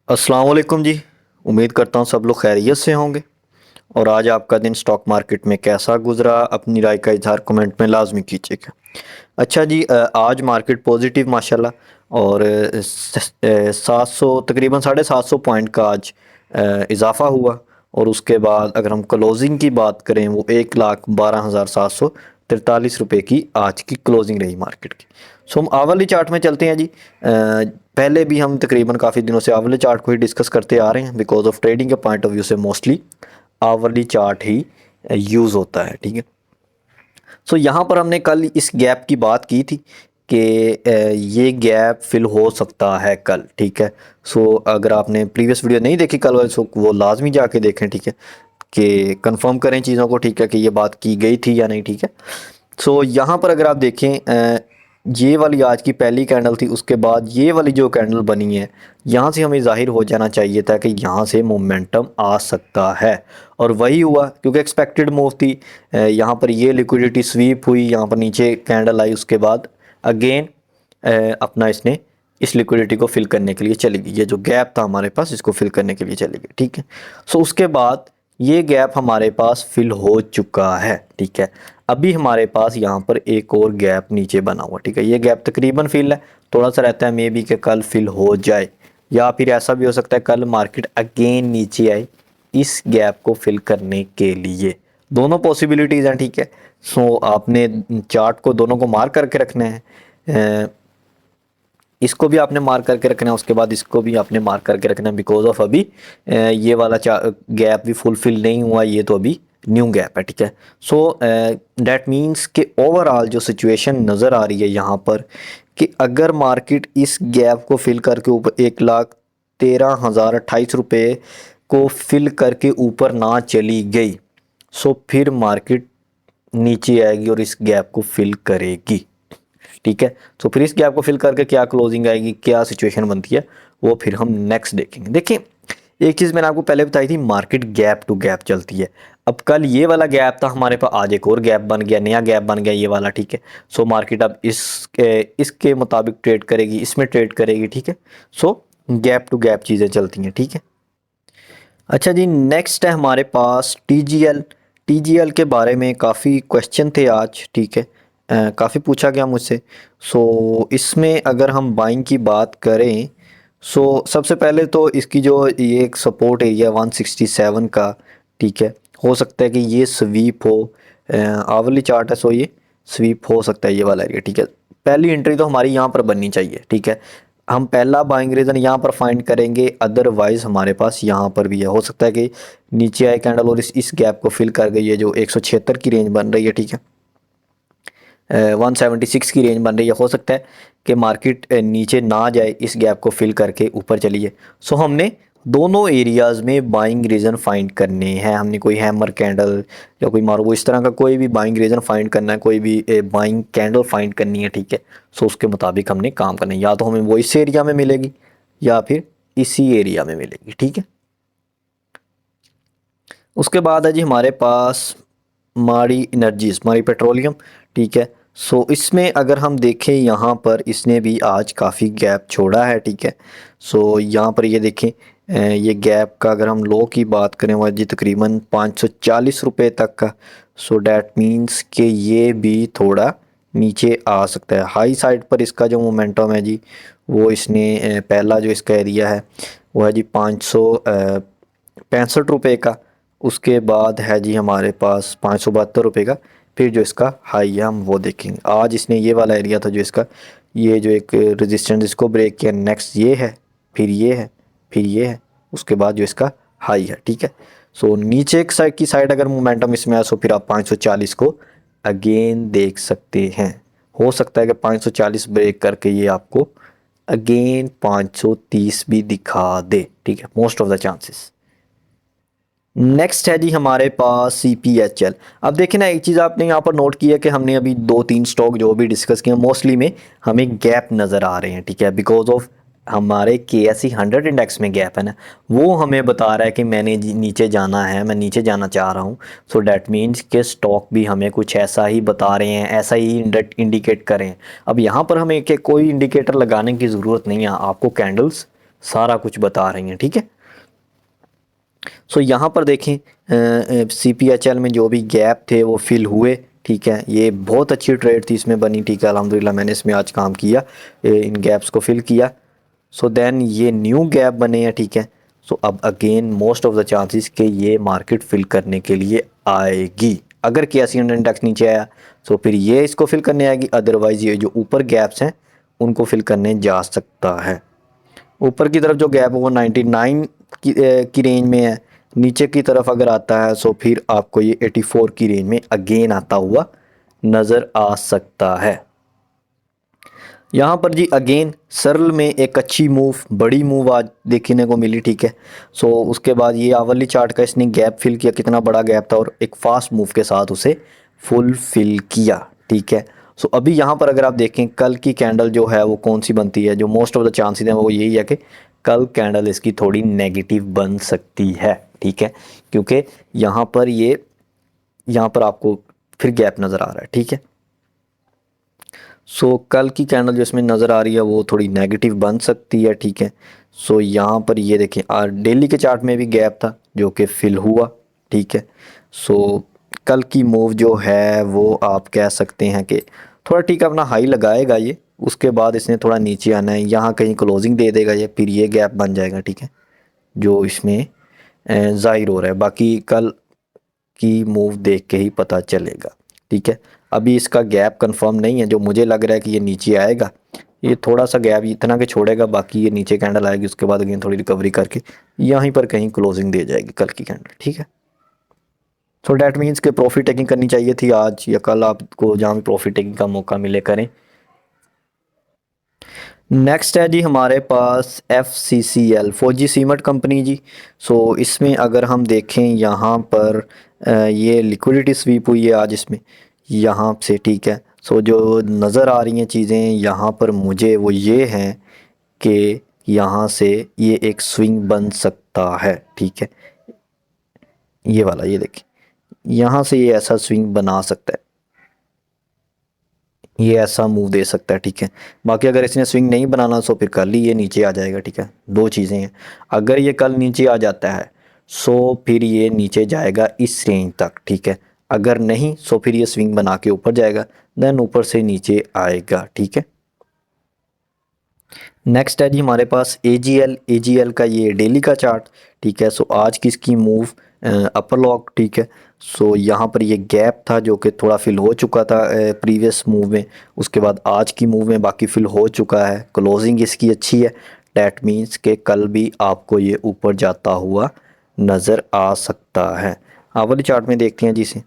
अस्सलाम वालेकुम जी। उम्मीद करता हूँ सब लोग खैरियत से होंगे। और आज आपका दिन स्टॉक मार्केट में कैसा गुजरा, अपनी राय का इजहार कमेंट में लाजमी कीजिएगा। अच्छा जी, आज मार्केट पॉजिटिव माशाल्लाह। और 700 तकरीबन 750 पॉइंट का आज इजाफा हुआ। और उसके बाद अगर हम क्लोजिंग की बात करें, वो 1,12,743 रुपये की आज की क्लोजिंग रही मार्केट की। सो हम आवली चार्ट में चलते हैं जी। पहले भी हम तकरीबन काफ़ी दिनों से आवली चार्ट को ही डिस्कस करते आ रहे हैं, बिकॉज ऑफ ट्रेडिंग के पॉइंट ऑफ व्यू से मोस्टली आवली चार्ट ही यूज़ होता है, ठीक है। सो यहाँ पर हमने कल इस गैप की बात की थी कि ये गैप फिल हो सकता है कल, ठीक है। सो अगर आपने प्रीवियस वीडियो नहीं देखी कल वाली, सो वो लाजमी जाके देखें, ठीक है, कि कंफर्म करें चीज़ों को, ठीक है, कि ये बात की गई थी या नहीं, ठीक है। सो यहाँ पर अगर आप देखें, ये वाली आज की पहली कैंडल थी, उसके बाद ये वाली जो कैंडल बनी है, यहाँ से हमें ज़ाहिर हो जाना चाहिए था कि यहाँ से मोमेंटम आ सकता है। और वही हुआ, क्योंकि एक्सपेक्टेड मूव थी। यहाँ पर ये लिक्विडिटी स्वीप हुई, यहाँ पर नीचे कैंडल आई, उसके बाद अगेन अपना इसने इस लिक्विडिटी को फिल करने के लिए चली गई। ये जो गैप था हमारे पास, इसको फिल करने के लिए चली गई, ठीक है। सो उसके बाद ये गैप हमारे पास फिल हो चुका है, ठीक है। अभी हमारे पास यहाँ पर एक और गैप नीचे बना हुआ, ठीक है। ये गैप तकरीबन फिल है, थोड़ा सा रहता है मे बी कि कल फिल हो जाए, या फिर ऐसा भी हो सकता है कल मार्केट अगेन नीचे आए इस गैप को फिल करने के लिए। दोनों पॉसिबिलिटीज़ हैं, ठीक है। सो आपने चार्ट को दोनों को मार्क करके रखना है। इसको भी आपने मार्क करके रखना है, उसके बाद इसको भी आपने मार्क करके रखना है, बिकॉज ऑफ अभी ये वाला गैप भी फुलफिल नहीं हुआ, ये तो अभी न्यू गैप है, ठीक है। सो दैट मीन्स कि ओवरऑल जो सिचुएशन नज़र आ रही है यहाँ पर, कि अगर मार्केट इस गैप को फिल करके ऊपर 1,13,028 रुपये को फिल करके ऊपर ना चली गई, सो फिर मार्केट नीचे आएगी और इस गैप को फिल करेगी, ठीक है। तो फिर इस गैप को फिल करके क्या क्लोजिंग आएगी, क्या सिचुएशन बनती है, वो फिर हम नेक्स्ट देखेंगे। देखिए, एक चीज़ मैंने आपको पहले बताई थी, मार्केट गैप टू गैप चलती है। अब कल ये वाला गैप था हमारे पास, आज एक और गैप बन गया, नया गैप बन गया ये वाला, ठीक है। सो मार्केट अब इसके मुताबिक ट्रेड करेगी, इसमें ट्रेड करेगी, ठीक है। सो गैप टू गैप चीज़ें चलती हैं, ठीक है। अच्छा जी, नेक्स्ट है हमारे पास टीजीएल। टीजीएल के बारे में काफ़ी क्वेश्चन थे आज, ठीक है। काफ़ी पूछा गया मुझसे। सो इसमें अगर हम बाइंग की बात करें, सो सबसे पहले तो इसकी जो ये एक सपोर्ट एरिया 167 का, ठीक है, हो सकता है कि ये स्वीप हो। आवली चार्ट है, सो ये स्वीप हो सकता है ये वाला एरिया, ठीक है। पहली एंट्री तो हमारी यहाँ पर बननी चाहिए, ठीक है। हम पहला बाइंग रीज़न यहाँ पर फाइंड करेंगे, अदरवाइज़ हमारे पास यहाँ पर भी है, हो सकता है कि नीचे आए कैंडल और इस गैप को फिल कर गई है, जो 176 की रेंज बन रही है, ठीक है। 176 की रेंज बन रही है, हो सकता है कि मार्केट नीचे ना जाए, इस गैप को फिल करके ऊपर चलिए। सो हमने दोनों एरियाज़ में बाइंग रीज़न फाइंड करने हैं। हमने कोई हैमर कैंडल या कोई मार्गो इस तरह का कोई भी बाइंग रीज़न फाइंड करना है, कोई भी बाइंग कैंडल फाइंड करनी है, ठीक है। सो उसके मुताबिक हमने काम करना है, या तो हमें वो इस एरिया में मिलेगी या फिर इसी एरिया में मिलेगी, ठीक है। उसके बाद है जी हमारे पास मारी एनर्जीज, मारी पेट्रोलियम, ठीक है। सो इसमें अगर हम देखें, यहाँ पर इसने भी आज काफ़ी गैप छोड़ा है, ठीक है। सो यहाँ पर ये देखें, ये गैप का अगर हम लो की बात करें, वो जी तकरीबन 540 रुपये तक का। सो डैट मीन्स कि ये भी थोड़ा नीचे आ सकता है। हाई साइड पर इसका जो मोमेंटम है जी, वो इसने पहला जो इसका एरिया है वो है जी 565 रुपये का। उसके बाद है जी हमारे पास 572 रुपये का। फिर जो इसका हाई है हम वो देखेंगे। आज इसने ये वाला एरिया था जो इसका, ये जो एक रेजिस्टेंस इसको ब्रेक किया, नेक्स्ट ये है, फिर ये है, फिर ये है, उसके बाद जो इसका हाई है, ठीक है। सो नीचे की साइड अगर मोमेंटम इसमें आया, सो फिर आप 540 को अगेन देख सकते हैं। हो सकता है कि 540 ब्रेक करके ये आपको अगेन 530 भी दिखा दे, ठीक है, most of the chances. Next है जी हमारे पास CPHL। अब देखिए ना, एक चीज़ आपने यहाँ पर नोट की है कि हमने अभी दो तीन स्टॉक जो भी डिस्कस किए, मोस्टली में हमें गैप नज़र आ रहे हैं, ठीक है, बिकॉज ऑफ हमारे KSE 100 इंडेक्स में गैप है ना, वो हमें बता रहा है कि मैंने नीचे जाना है, मैं नीचे जाना चाह रहा हूँ। सो डैट मीन्स के स्टॉक भी हमें कुछ ऐसा ही बता रहे हैं, ऐसा ही इंडिकेट करें। अब यहाँ पर हमें कोई इंडिकेटर लगाने की ज़रूरत नहीं है, आपको कैंडल्स सारा कुछ बता रही हैं, ठीक है। सो यहाँ पर देखें CPHL में जो भी गैप थे वो फिल हुए, ठीक है। ये बहुत अच्छी ट्रेड थी इसमें बनी, ठीक है। अल्हम्दुलिल्लाह मैंने इसमें आज काम किया, इन गैप्स को फिल किया। सो देन ये न्यू गैप बने हैं, ठीक है। सो अब again most of the chances कि ये मार्केट फिल करने के लिए आएगी। अगर KSE इंडेक्स नीचे आया तो फिर ये इसको फिल करने आएगी, अदरवाइज़ ये जो ऊपर गैप्स हैं उनको फिल करने जा सकता है। ऊपर की तरफ जो गैप है वो 99 की रेंज में है। नीचे की तरफ अगर आता है तो फिर आपको ये 84 की रेंज में अगेन आता हुआ नज़र आ सकता है। यहाँ पर जी अगेन सरल में एक अच्छी मूव, बड़ी मूव आज देखने को मिली, ठीक है। सो उसके बाद ये आवरली चार्ट का इसने गैप फिल किया, कितना बड़ा गैप था, और एक फास्ट मूव के साथ उसे फुल फिल किया, ठीक है। सो अभी यहाँ पर अगर आप देखें कल की कैंडल जो है वो कौन सी बनती है, जो मोस्ट ऑफ द चांसेस हैं वो यही है कि कल कैंडल इसकी थोड़ी नेगेटिव बन सकती है, ठीक है। क्योंकि यहाँ पर आपको फिर गैप नज़र आ रहा है, ठीक है। सो कल की कैंडल जो इसमें नज़र आ रही है वो थोड़ी नेगेटिव बन सकती है, ठीक है। सो यहाँ पर ये देखें डेली के चार्ट में भी गैप था जो कि फिल हुआ, ठीक है। सो कल की मूव जो है वो आप कह सकते हैं कि थोड़ा ठीक है अपना हाई लगाएगा ये, उसके बाद इसने थोड़ा नीचे आना है, यहाँ कहीं क्लोजिंग दे देगा ये, फिर ये गैप बन जाएगा, ठीक है, जो इसमें ज़ाहिर हो रहा है। बाकी कल की मूव देख के ही पता चलेगा, ठीक है। अभी इसका गैप कंफर्म नहीं है, जो मुझे लग रहा है कि ये नीचे आएगा, ये थोड़ा सा गैप इतना के छोड़ेगा, बाकी ये नीचे कैंडल आएगी, उसके बाद अगेन थोड़ी रिकवरी करके यहीं पर कहीं क्लोजिंग दे जाएगी कल की कैंडल, ठीक है। सो डैट मीन्स कि प्रॉफिट टेकिंग करनी चाहिए थी आज या कल, आपको जहाँ भी प्रॉफिट टेकिंग का मौका मिले करें। नेक्स्ट है जी हमारे पास FCCL फौजी सीमेंट कंपनी जी। सो इसमें अगर हम देखें यहाँ पर ये लिक्विडिटी स्वीप हुई है आज इसमें यहाँ से, ठीक है। सो जो नज़र आ रही हैं चीज़ें यहाँ पर मुझे वो ये हैं कि यहाँ से ये एक स्विंग बन सकता है, ठीक है। ये वाला ये देखें, यहाँ से ये ऐसा स्विंग बना सकता है, ये ऐसा मूव दे सकता है, ठीक है। बाकी अगर इसने स्विंग नहीं बनाना तो फिर कल ही ये नीचे आ जाएगा, ठीक है। दो चीज़ें हैं, अगर ये कल नीचे आ जाता है सो फिर ये नीचे जाएगा इस रेंज तक, ठीक है। अगर नहीं सो फिर ये स्विंग बना के ऊपर जाएगा, देन ऊपर से नीचे आएगा, ठीक है। नेक्स्ट है जी हमारे पास AGL का ये डेली का चार्ट, ठीक है। सो आज की इसकी मूव अपर लॉक, ठीक है। सो यहाँ पर ये गैप था जो कि थोड़ा फिल हो चुका था प्रीवियस मूव में, उसके बाद आज की मूव में बाकी फिल हो चुका है, क्लोजिंग इसकी अच्छी है। डैट मीन्स के कल भी आपको ये ऊपर जाता हुआ नज़र आ सकता है। आवली चार्ट में देखते हैं जी इसे।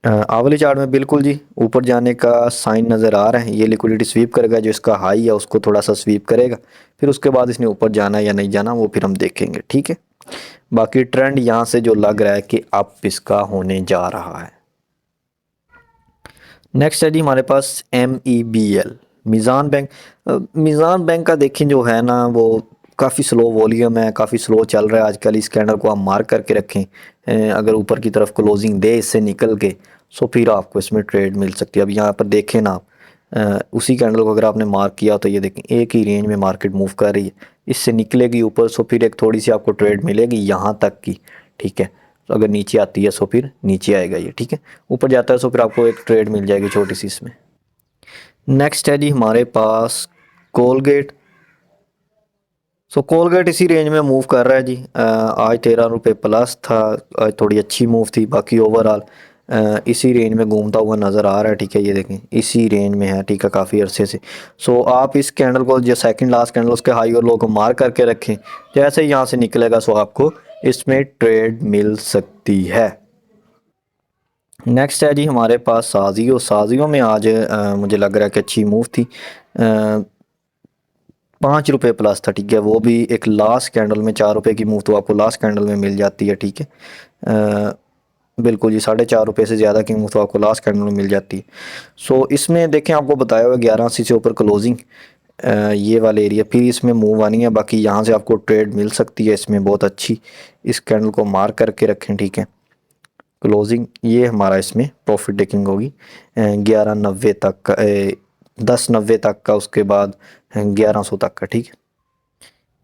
आवली चार्ट में बिल्कुल जी ऊपर जाने का साइन नज़र आ रहा है, ये लिक्विडिटी स्वीप करेगा, जो इसका हाई है उसको थोड़ा सा स्वीप करेगा, फिर उसके बाद इसने ऊपर जाना या नहीं जाना वो फिर हम देखेंगे, ठीक है। बाकी ट्रेंड यहाँ से जो लग रहा है कि अप इसका होने जा रहा है। नेक्स्ट है जी हमारे पास MEBL मीज़ान बैंक। मीज़ान बैंक का देखें जो है ना वो काफ़ी स्लो वॉल्यूम है, काफ़ी स्लो चल रहा है आजकल। इस कैंडल को आप मार्क करके रखें, अगर ऊपर की तरफ क्लोजिंग दे इससे निकल के सो फिर आपको इसमें ट्रेड मिल सकती है। अब यहाँ पर देखें ना आप, उसी कैंडल को अगर आपने मार्क किया तो ये देखें एक ही रेंज में मार्केट मूव कर रही है, इससे निकलेगी ऊपर सो फिर एक थोड़ी सी आपको ट्रेड मिलेगी यहाँ तक की, ठीक है। तो अगर नीचे आती है सो फिर नीचे आएगा ये, ठीक है। ऊपर जाता है सो फिर आपको एक ट्रेड मिल जाएगी छोटी सी इसमें। नेक्स्ट है जी हमारे पास कोलगेट। सो कोलगेट इसी रेंज में मूव कर रहा है जी। आज 13 रुपये प्लस था, आज थोड़ी अच्छी मूव थी। बाकी ओवरऑल इसी रेंज में घूमता हुआ नज़र आ रहा है, ठीक है। ये देखें इसी रेंज में है, ठीक है, काफ़ी अरसे से। सो आप इस कैंडल को जो सेकंड लास्ट कैंडल उसके हाई और लो को मार्क करके रखें, जैसे ही यहाँ से निकलेगा सो आपको इसमें ट्रेड मिल सकती है। नेक्स्ट है जी हमारे पास साजियो में आज मुझे लग रहा है कि अच्छी मूव थी। 5 रुपये प्लस था, ठीक है। वो भी एक लास्ट कैंडल में 4 रुपये की मूव तो आपको लास्ट कैंडल में मिल जाती है, ठीक है। बिल्कुल जी 4.5 रुपये से ज़्यादा की मूव तो आपको लास्ट कैंडल में मिल जाती है। सो इसमें देखें आपको बताया हुआ 1180 से ऊपर क्लोजिंग, ये वाले एरिया फिर इसमें मूव आनी है। बाकी यहाँ से आपको ट्रेड मिल सकती है इसमें बहुत अच्छी, इस कैंडल को मार्क करके रखें, ठीक है। क्लोजिंग ये हमारा इसमें प्रॉफिट टेकिंग होगी 1190 तक का, 1090 तक का, उसके बाद 1100 तक का, ठीक है।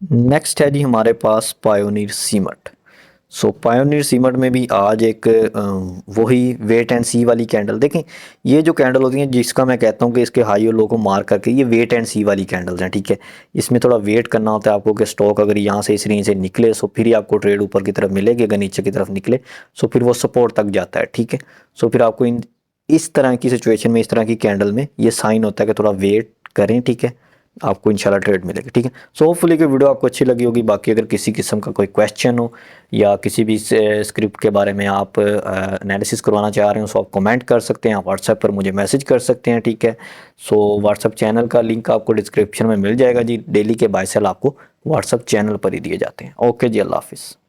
नेक्स्ट है जी हमारे पास पायोनियर सीमट। सो पायोनियर सीमट में भी आज एक वही वेट एंड सी वाली कैंडल देखें। ये जो कैंडल होती है जिसका मैं कहता हूँ कि इसके हाई और लो को मार्क करके ये वेट एंड सी वाली कैंडल्स हैं, ठीक है। इसमें थोड़ा वेट करना होता है आपको कि स्टॉक अगर यहाँ से इस रेंज से निकले सो फिर ही आपको ट्रेड ऊपर की तरफ मिलेगी, अगर नीचे की तरफ निकले सो फिर वो सपोर्ट तक जाता है, ठीक है। सो फिर आपको इस तरह की सिचुएशन में, इस तरह की कैंडल में ये साइन होता है कि थोड़ा वेट करें, ठीक है। आपको इंशाल्लाह ट्रेड मिलेगी, ठीक है। सो होपफुली कि वीडियो आपको अच्छी लगी होगी। बाकी अगर किसी किस्म का कोई क्वेश्चन हो या किसी भी स्क्रिप्ट के बारे में आप एनालिसिस करवाना चाह रहे हो सो आप कमेंट कर सकते हैं, आप व्हाट्सएप पर मुझे मैसेज कर सकते हैं, ठीक है। सो व्हाट्सएप चैनल का लिंक आपको डिस्क्रिप्शन में मिल जाएगा जी। डेली के बाय सेल आपको व्हाट्सएप चैनल पर ही दिए जाते हैं। ओके जी, अल्लाह हाफिज़।